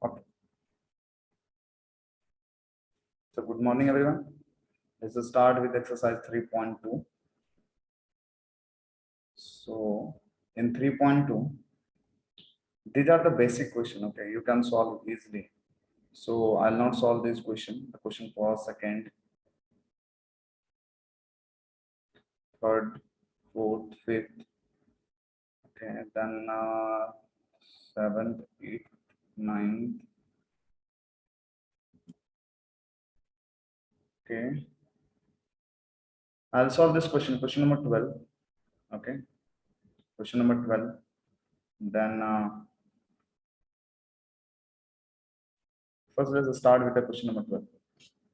Okay. So good morning, everyone. Let's start with exercise 3.2. So in 3.2, these are the basic question. Okay, you can solve easily. So I'll not solve this question. The question for second, third, fourth, fifth. Okay, then seventh, eighth, ninth. Okay, I'll solve this question. Question number 12. Okay, question number 12. Then first let's start with the question number 12.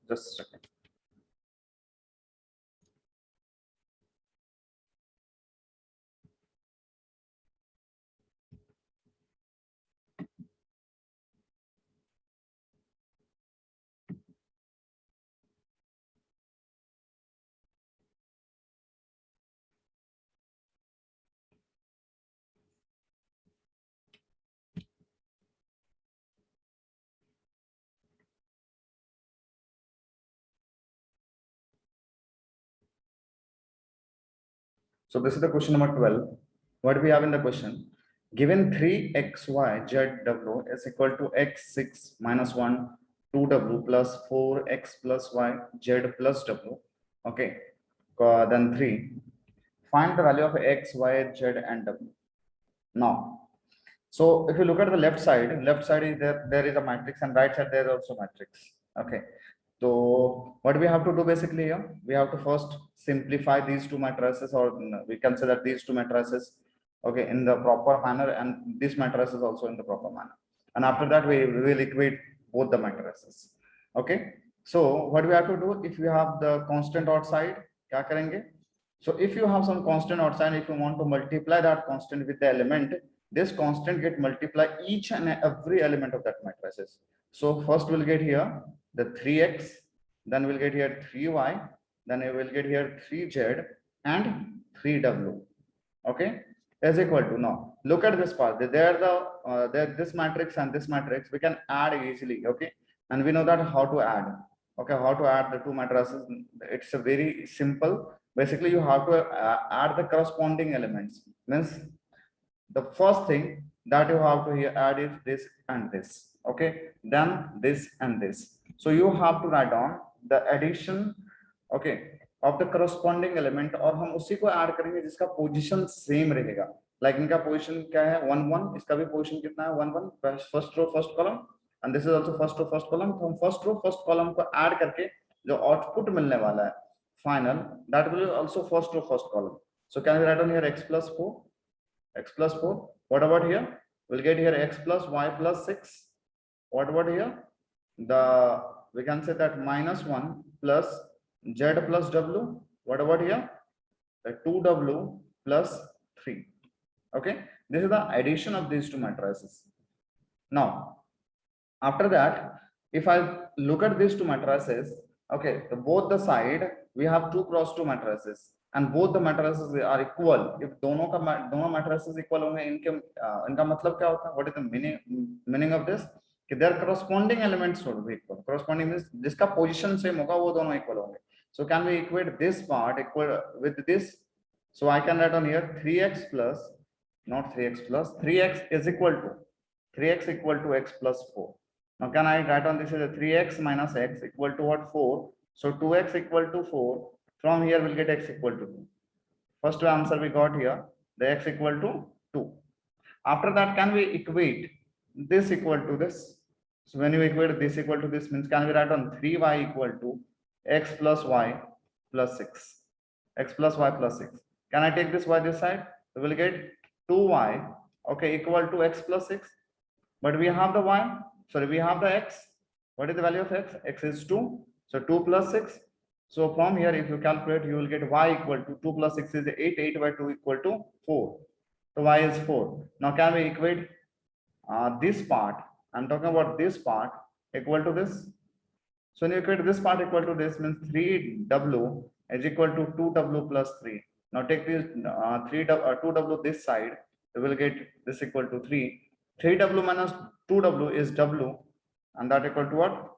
Just a second. So this is the question number 12. What do we have in the question? Given 3xy zw is equal to x6 minus 1 2w plus 4x plus y z plus w. Okay. Then 3. Find the value of x, y, z and w. Now, so if you look at the left side is there is a matrix, and right side there is also matrix. Okay. So what we have to do basically here, we have to first simplify these two matrices, or we can say that these two matrices, okay, in the proper manner, and this matrix is also in the proper manner. And after that, we will equate both the matrices. Okay. So what we have to do, if you have the constant outside, kya karenge? So if you have some constant outside, if you want to multiply that constant with the element, this constant get multiply each and every element of that matrices. So first we'll get here the 3x, then we'll get here 3y, then we will get here 3z and 3w. Okay, is equal to, now look at this part. There this matrix and this matrix we can add easily. Okay, and we know that how to add. Okay, how to add the two matrices? It's a very simple. Basically, you have to add the corresponding elements. Means the first thing that you have to here add is this and this. Okay, then this and this. So you have to write down the addition, okay, of the corresponding element, और हम उसी को add करेंगे जिसका position same रहेगा. Like इनका position क्या है 1 1, इसका भी पोजीशन कितना है 1 1, first row first column, and this is also first row first column. तो हम फर्स्ट रो फर्स्ट कॉलम को ऐड करके जो आउटपुट मिलने वाला है final, that will also first row first column. So can we write down here x plus 4, x plus 4. What about here? We'll get here x plus y plus 6. What about here? The we can say that minus 1 plus z plus w. What about here? The 2w plus 3. Okay, this is the addition of these two matrices. Now after that, if I look at these two matrices, okay, both the side we have 2 cross 2 matrices, and both the matrices are equal. If दोनों matrices equal होंगे, इनका मतलब क्या होता है? What is the meaning of this? कि their corresponding elements should be equal. Corresponding means जिसका position same होगा वो दोनों equal होंगे. So can we equate this part equal with this? So I can write on here 3x plus, not 3x plus, 3x is equal to 3x equal to x plus 4. Now can I write on this as a 3x minus x equal to what? 4. So 2x equal to 4. From here we'll get x equal to 2. First answer we got here, the x equal to 2. After that, can we equate this equal to this? So when you equate this equal to this, means can we write on 3y equal to x plus y plus 6. X plus y plus 6. Can I take this y this side? We will get 2y, okay, equal to x plus 6. But we have the y, sorry, we have the x. What is the value of x? X is 2. So 2 plus 6. So from here, if you calculate, you will get y equal to 2 plus 6 is 8. 8 by 2 equal to 4. So y is 4. Now can we equate this part? I'm talking about this part equal to this. So when you equate this part equal to this, means 3w is equal to 2w plus 3. Now take this 2w this side, we will get this equal to 3. 3w minus 2w is w, and that equal to what?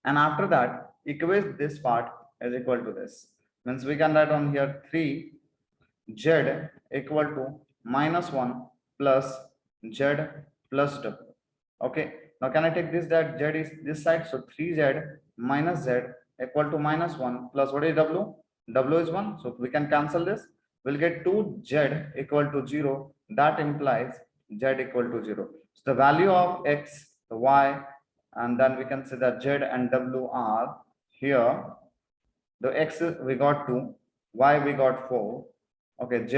And after that, equate this part is equal to this. Means we can write on here 3z equal to -1 plus z plus w. Okay. Now can I take this, that z is this side? So 3z minus z equal to -1 plus what is w? W is 1. So we can cancel this. We'll get 2z equal to 0. That implies z equal to 0. So the value of x, the y, and then we can say that z and w are here. The x we got 2, y we got 4. Okay, z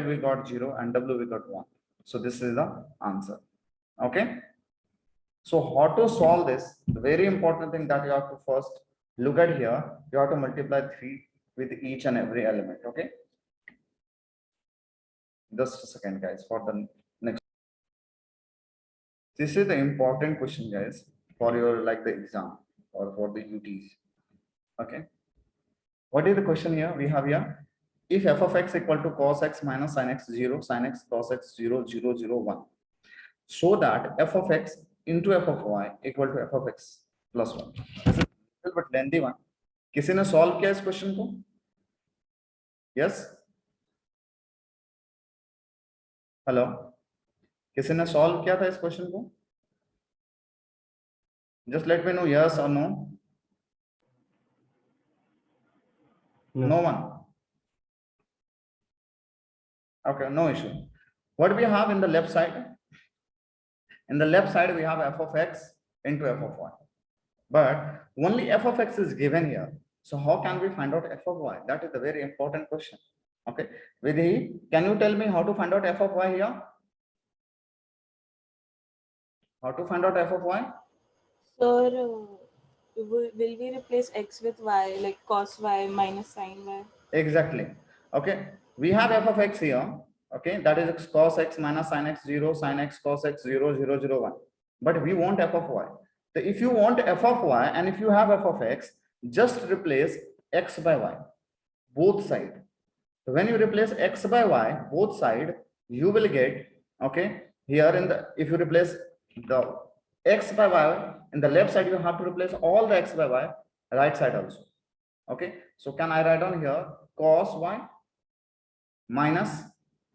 we got 0 and w we got 1. So this is the answer. Okay. So how to solve this? The very important thing that you have to first look at here, you have to multiply 3 with each and every element. Okay. Just a second, guys, for the next. This is the important question, guys, for your like the exam or for the UTs. Okay. What is the question here? We have here, if f of x equal to cos x minus sin x 0, sin x cos x 0, 0, 0, 1. So that f of x into f of y equal to f of x plus 1. This is a little bit lengthy one. किसी ने solve किया इस question को? Yes, hello, किसी ने solve किया था इस क्वेश्चन को? Just let me know yes और no. No one. Okay, no issue. What we have in the left side? In the left side, we have f of x into f of y. But only f of x is given here. So how can we find out f of y? That is a very important question. Okay. Vidhi, can you tell me how to find out f of y here? How to find out f of y? Sir, will we replace x with y, like cos y minus sin y? Exactly. Okay. We have f of x here. Okay. That is cos x minus sin x 0, sin x cos x 0, 0, 0, 1. But we want f of y. So if you want f of y and if you have f of x, just replace x by y, both side. So when you replace x by y, both side, you will get, okay, here in the, if you replace the x by y, in the left side, you have to replace all the x by y, right side also. Okay, so can I write on here cos y minus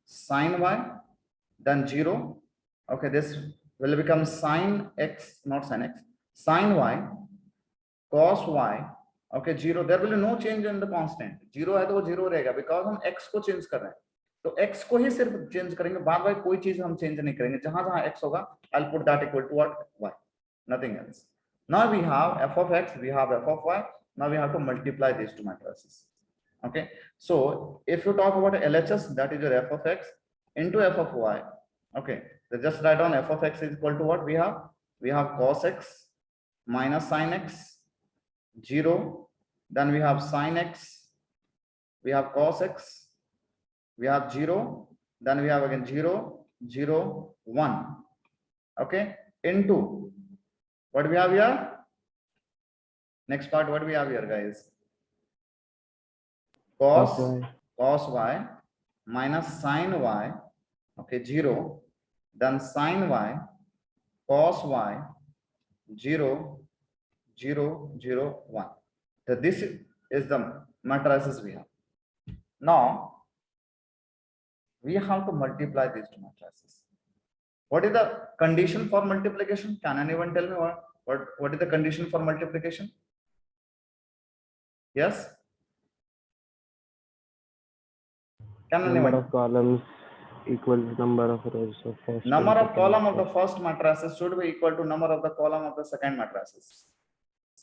sin y, then 0. Okay, this will become sin x, not sin x, sin y, cos y. Okay, 0. There will be no change in the constant. 0 है तो वो 0 रहेगा because हम x को change कर रहे हैं. तो x को ही सिर्फ change करेंगे, बार बार कोई चीज हम change नहीं करेंगे. जहां जहां x होगा, I'll put that equal to what? Y. Nothing else. Now we have f of x, we have f of y. Now we have to multiply these two matrices. Okay. So if you talk about LHS, that is your f of x into f of y. Okay. So just write down f of x is equal to what we have? We have cos x minus sin x 0. Then we have sin x. We have cos x. We have 0. Then we have again 0, 0, 1. Okay. Into what we have here? Next part, what we have here, guys? Cos y minus sin y. Okay, 0. Then sin y, cos y, 0, 0, 0, 1. So this is the matrices we have. Now we have to multiply these two matrices. What is the condition for multiplication? Can anyone tell me what is the condition for multiplication? Yes? Can anyone? Number of columns equals number of rows of first. Number of column of the first matrices should be equal to number of the column of the second matrices.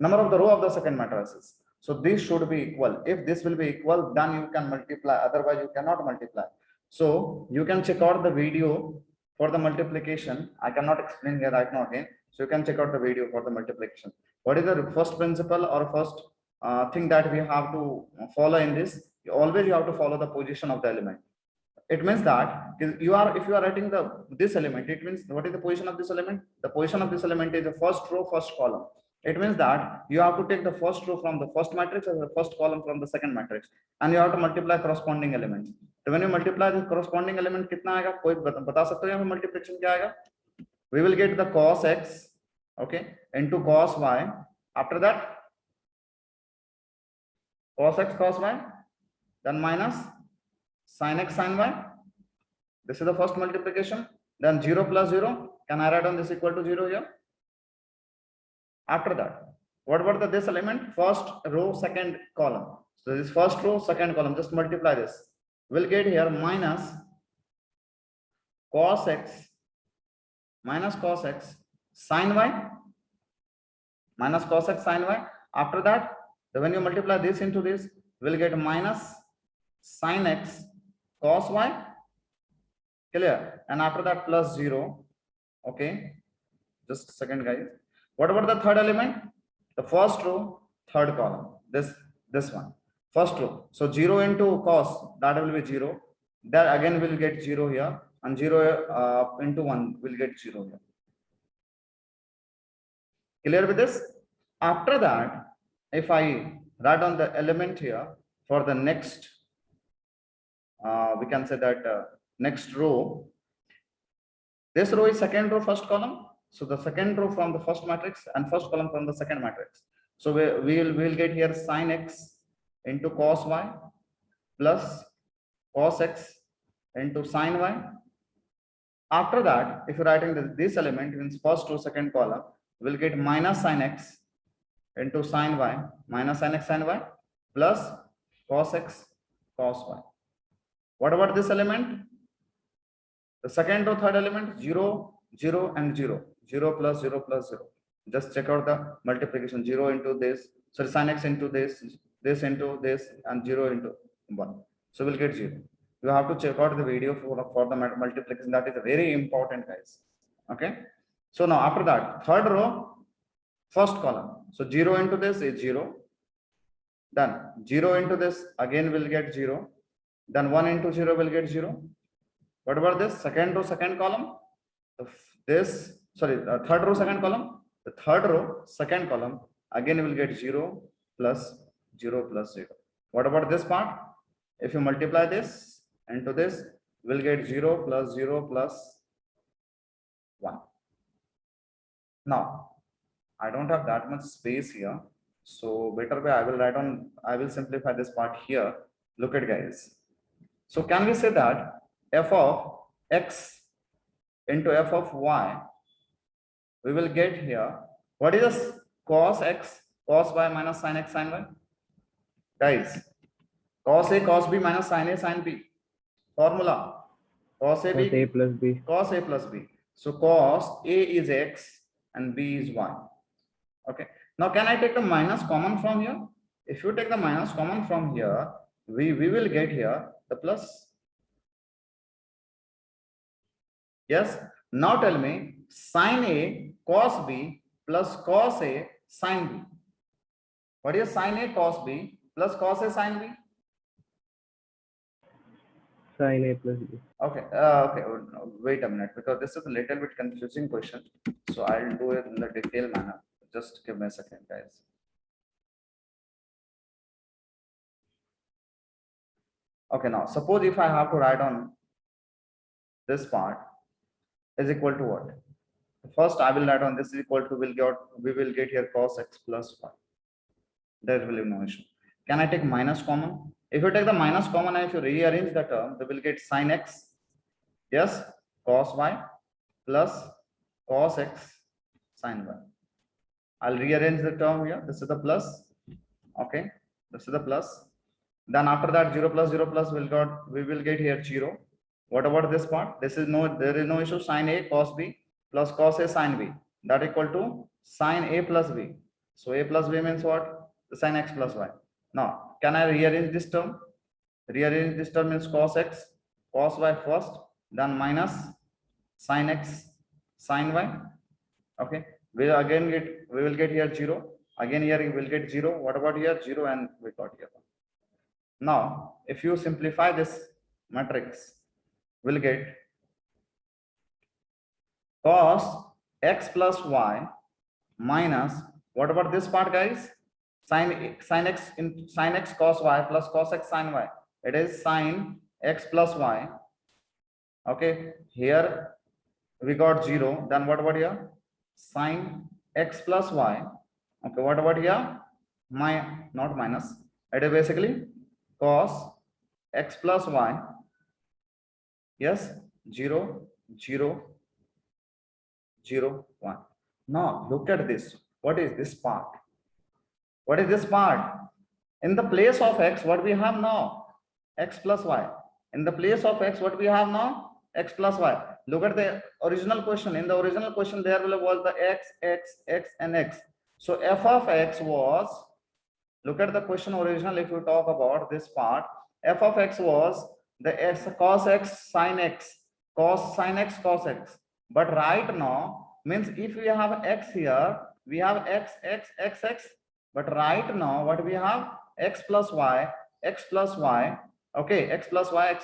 Number of the row of the second matrices. So this should be equal. If this will be equal, then you can multiply. Otherwise, you cannot multiply. So you can check out the video for the multiplication. I cannot explain here right now again. So you can check out the video for the multiplication. What is the first principle or first thing that we have to follow in this? Always you have to follow the position of the element. It means that if you are writing this element, it means what is the position of this element? The position of this element is the first row, first column. It means that you have to take the first row from the first matrix or the first column from the second matrix, and you have to multiply corresponding elements. So when you multiply the corresponding element, कितना आएगा? कोई बता सकते हो यहाँ पे multiplication क्या आएगा? We will get the cos x, okay, into cos y. After that, cos x cos y, then minus sin x sin y. This is the first multiplication. Then 0 plus 0. Can I write on this equal to 0 here? After that, what about this element? First row, second column. So this first row, second column, just multiply this. We'll get here minus cos x sin y, minus cos x sin y. After that, when you multiply this into this, we'll get minus sin x cos y. Clear? And after that, plus 0. Okay, just a second, guys. What about the third element? The first row, third column. This one, first row. So 0 into cos, that will be 0. That again will get 0 here, and 0 into 1 will get 0 here. Clear with this? After that, if I write on the element here for the next, we can say that next row. This row is second row, first column. So the second row from the first matrix and first column from the second matrix. So we'll get here sin x into cos y plus cos x into sin y. After that, if you're writing this element in first row, second column, we'll get minus sin x into sin y, minus sin x sin y, plus cos x cos y. What about this element? The second row, third element, 0, 0, and 0. 0 plus 0 plus 0. Just check out the multiplication. 0 into this, sorry, sin x into this into this, and 0 into 1. So we'll get 0. You have to check out the video for the multiplication. That is very important, guys. Okay. So now after that, third row, first column. So 0 into this is 0. Then 0 into this again will get 0. Then 1 into 0 will get 0. What about this? Second row, second column. Third row, second column. The third row, second column, again will get 0 plus 0 plus 0. What about this part? If you multiply this into this, we'll get 0 plus 0 plus 1. Now, I don't have that much space here. So better way I will simplify this part here. Look at, guys. So can we say that f of x into f of y, we will get here, what is this? Cos x cos y minus sin x sin y. Guys, cos a cos b minus sin a sin b. Formula cos a b plus b. Cos a plus b. So cos a is x and b is y. Okay. Now can I take the minus common from here? If you take the minus common from here, we will get here the plus. Yes. Now tell me sin a cos b plus cos a sin b. What is sin a cos b plus cos a sin b? Sin a plus b. Okay. Okay. Wait a minute, because this is a little bit confusing question. So I'll do it in the detailed manner. Just give me a second, guys. Okay. Now suppose if I have to write on this part is equal to what? First, I will write on this is equal to we will get here cos x plus y. There will be no issue. Can I take minus common? If you take the minus common and if you rearrange the term, they will get sin x, yes, cos y plus cos x sin y. I'll rearrange the term here. This is the plus. Okay, this is the plus. Then after that, 0 plus 0 plus we will get here 0. What about this part? There is no issue. Sin a cos b plus cos a sin b, that equal to sin a plus b. So a plus b means what? Sin x plus y. Now can I rearrange this term? Rearrange this term means cos x cos y first, then minus sin x sin y. Okay, we will get here 0. Again here we will get 0. What about here? 0, and we got here. Now if you simplify this matrix, we'll get cos x plus y minus What about this part, guys? Sin x cos y plus cos x sin y. It is sin x plus y. Okay, here we got 0. Then what about here? Sin x plus y. Okay, what about here? Not minus. It is basically cos x plus y. Yes, 0, 0, 0, 1. Now look at this. What is this part? What is this part? In the place of x, what we have now? X plus y. In the place of x, what we have now? X plus y. Look at the original question. In the original question, there was the x, and x. So f of x was, look at the question original. If you talk about this part, f of x was the x cos x sin x, cos sin x cos x. But right now, means if we have x here, we have x. But right now, what we have? X plus y, okay, x plus y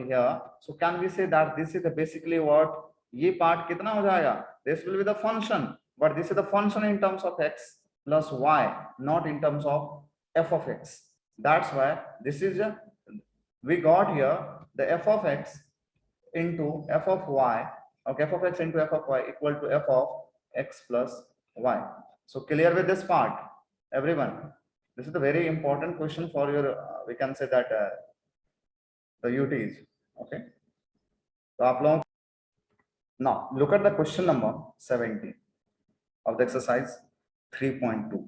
here. So can we say that this is the basically what? Ye part kitna ho jayega? This will be the function, but this is the function in terms of x plus y, not in terms of f of x. That's why this is we got here the f of x into f of y. Okay, f of x into f of y equal to f of x plus y. So clear with this part, everyone? This is a very important question for your we can say that the UTs. Okay, so आप लोगों, now look at the question number 17 of the exercise 3.2.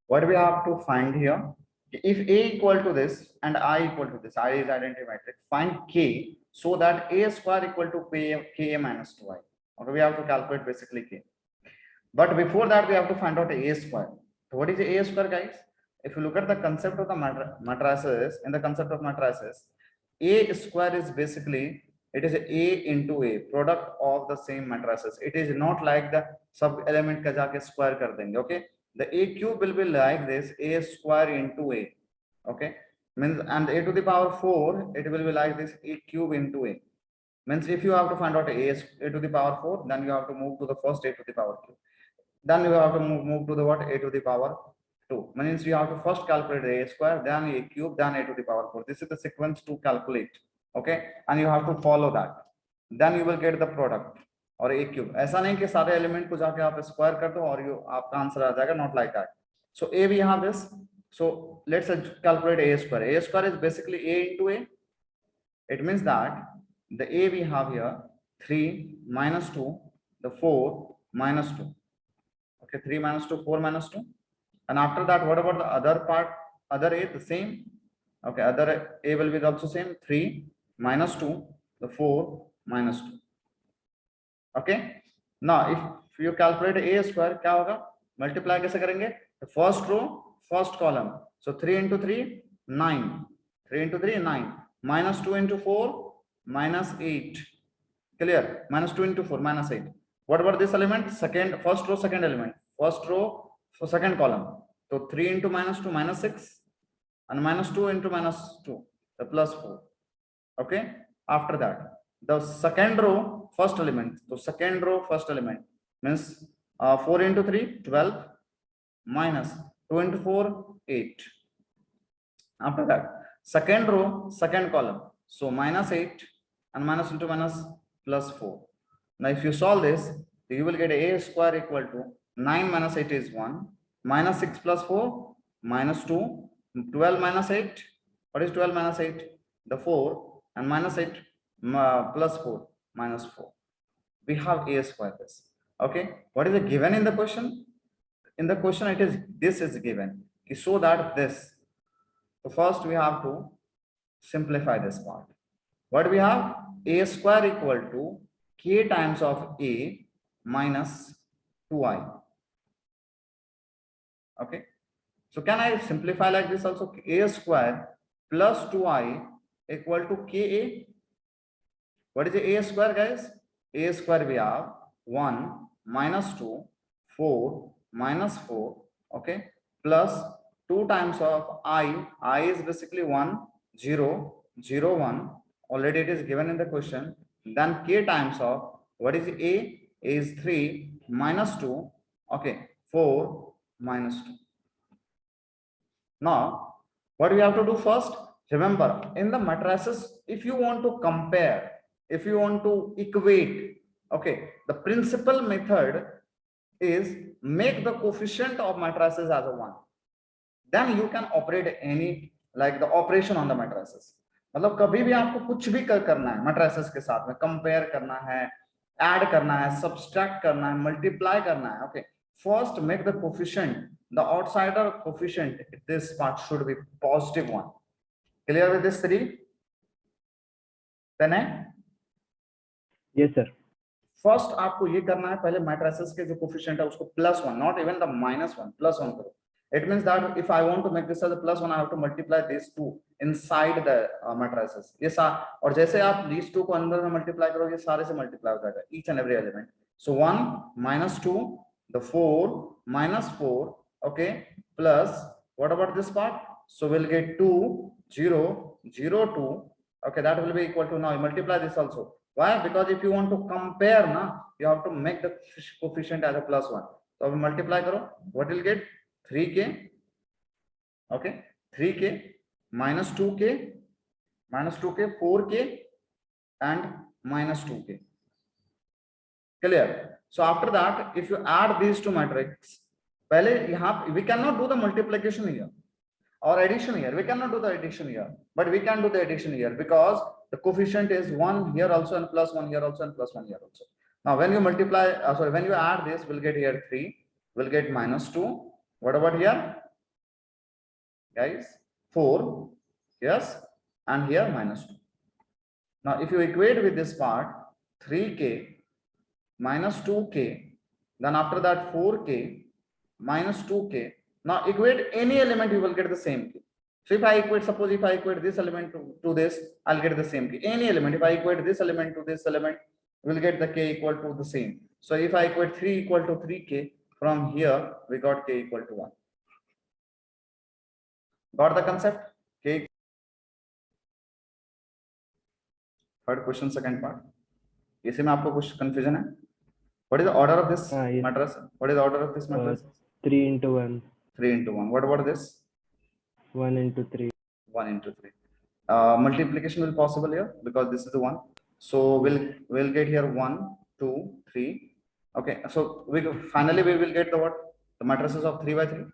What do we have to find here? If a equal to this and I equal to this, I is identity matrix, find k so that a square equal to ka minus 2i. Okay, we have to calculate basically k. But before that, we have to find out a square. So what is a square, guys? If you look at the concept of the matrices, in the concept of matrices, a square is basically, it is a into a, product of the same matrices. It is not like the sub element ka jaake square kar denge. Okay, the a cube will be like this, a square into a. Okay, means, and a to the power 4, it will be like this, a cube into a. Means if you have to find out a to the power 4, then you have to move to the first a to the power cube. Then you have to move to the what? A to the power 2. Means you have to first calculate a square, then a cube, then a to the power 4. This is the sequence to calculate. Okay, and you have to follow that. Then you will get the product or a cube. ऐसा नहीं कि सारे element को जाके आप square कर दो और you आपका आंसर आ जाएगा. Not like that. So a we have this. So let's calculate a square. A square is basically a into a. It means that the a we have here 3 minus 2, the 4 minus 2. Okay, 3 minus 2, 4 minus 2. And after that, what about the other part? Other a, the same. Okay, other a will be also same. 3 minus 2, the 4 minus 2. Okay. Now, if you calculate a square, क्या होगा? Multiply कैसे करेंगे? The first row, first column. So 3 into 3, 9. 3 into 3, 9. Minus 2 into 4, minus 8. Clear? Minus 2 into 4, minus 8. What about this element? First row, second element. First row, so second column. So 3 into minus 2, minus 6. And minus 2 into minus 2, the plus 4. Okay. After that, the second row, first element. So second row, first element means 4 into 3, 12, minus 2 into 4, 8. After that, second row, second column. So minus 8 and minus into minus plus 4. Now, if you solve this, you will get a square equal to 9 minus 8 is 1, minus 6 plus 4, minus 2, 12 minus 8. What is 12 minus 8? The 4, and minus 8 plus 4, minus 4. We have a square this. Okay. What is the given in the question? In the question, it is this is given. So that this. So first we have to simplify this part. What we have? A square equal to k times of a minus 2i. Okay. So can I simplify like this also? A square plus 2i equal to ka. What is the a square, guys? A square we have 1 minus 2, 4 minus 4. Okay. Plus 2 times of I is basically 1, 0, 0, 1. Already it is given in the question. Then k times of what is a? is 3 minus 2. Okay, 4 minus 2. Now, what we have to do first? Remember, in the matrices, if you want to compare, if you want to equate, okay, the principal method is make the coefficient of matrices as a 1. Then you can operate any, like the operation on the matrices. मतलब कभी भी आपको कुछ भी करना है matrices के साथ में, compare करना है, add करना है, subtract करना है, multiply करना है. Okay, first make the coefficient, the outsider coefficient, this part should be positive 1. Clear with this 3? Then Yes, sir. First आपको ये करना है, पहले मैट्रिसेस के जो कोफिशिएंट है उसको +1, नॉट इवन द -1, +1 करो. It means that if I want to make this as a +1, I have to multiply these two inside the matrices. ये और जैसे आप these two को अंदर में मल्टीप्लाई करोगे, सारे से मल्टीप्लाई हो जाएगा, each and every element. So 1 minus 2, the 4 minus 4, okay, plus what about this part? So we'll get 2 0 0 2. Okay, that will be equal to, now multiply this also. Why? Because if you want to compare na, you have to make the coefficient as a +1. So we multiply karo, what will get? 3k, okay, 3k minus 2k, 4k and minus 2k. Clear? So after that, if you add these two matrices, pehle yahan we cannot do the multiplication here or addition here. We cannot do the addition here, but we can do the addition here because the coefficient is 1 here also and +1 here also and +1 here also. Now when you multiply, when you add this, we'll get here 3, we'll get -2. What about here, guys? 4, yes, and here -2. Now if you equate with this part, 3k minus 2k, then after that 4k minus 2k. Now equate any element, you will get the same key. So if I equate, suppose if I equate this element to this, I'll get the same key. Any element, if I equate this element to this element, we'll get the k equal to the same. So if I equate 3 equal to 3k, from here we got k equal to 1. Got the concept? K. Third question, second part. इसमें आपको कुछ confusion है? What is the order of this yes. matrix? What is the order of this matrix? 3 into 1. 3 into 1. What about this? 1 into 3. 1 into 3. Multiplication will possible here because this is the 1. So we'll get here 1, 2, 3. Okay. So finally we will get the what? The matrices of 3 by 3.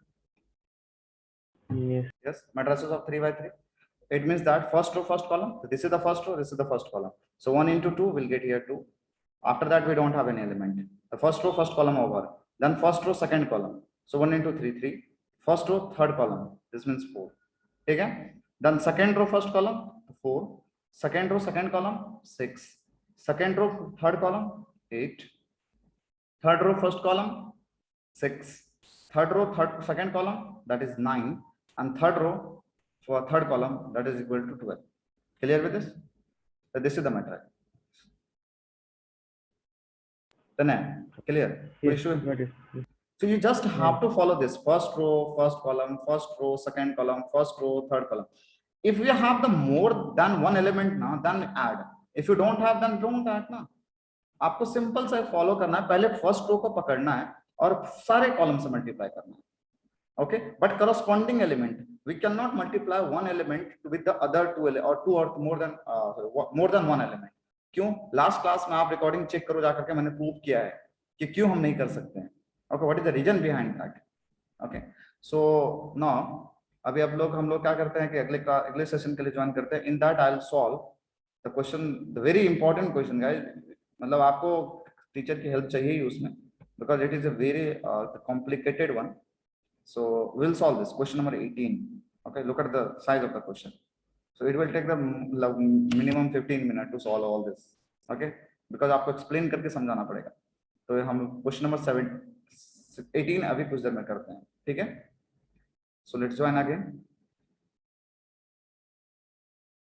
Yes. Yes, matrices of 3 by 3. It means that first row, first column. So this is the first row, this is the first column. So 1 into 2 will get here 2. After that we don't have any element. The first row, first column over. Then first row, second column. So 1 into 3, 3. First row, third column. This means 4. Okay? Then second row, first column, 4. Second row, second column, 6. Second row, third column, 8. Third row, first column, 6. Third row, second column, that is 9. And third row for third column, that is equal to 12. Clear with this? So this is the matrix. Then clear? Yes, got it. So you just have to follow this: first row, first column, first row, second column, first row, third column. If you have the more than one element now, then add. If you don't have, then don't add ना. आपको simple सा follow करना है, पहले first row को पकड़ना है और सारे कॉलम से मल्टीप्लाई करना है. Okay, but corresponding element, we cannot multiply one element with the other two or two or more than one element. क्यों? लास्ट क्लास में आप रिकॉर्डिंग चेक करो जाकर के, मैंने प्रूव किया है कि क्यों हम नहीं कर सकते हैं. Okay, what is the reason behind that? Okay, so now अभी हम लोग क्या करते हैं कि अगले सेशन के लिए ज्वाइन करते हैं. In that I will solve the question, the very important question guys. मतलब आपको टीचर की हेल्प चाहिए ही उसमें, because it is a very complicated one. So we'll solve this question number 18. Okay, look at the size of the question. So it will take the minimum 15 minutes to solve all this. Okay, because आपको explain करके समझाना पड़ेगा. तो हम question number 18 अभी कुछ देर में करते हैं. ठीक है? So let's join again.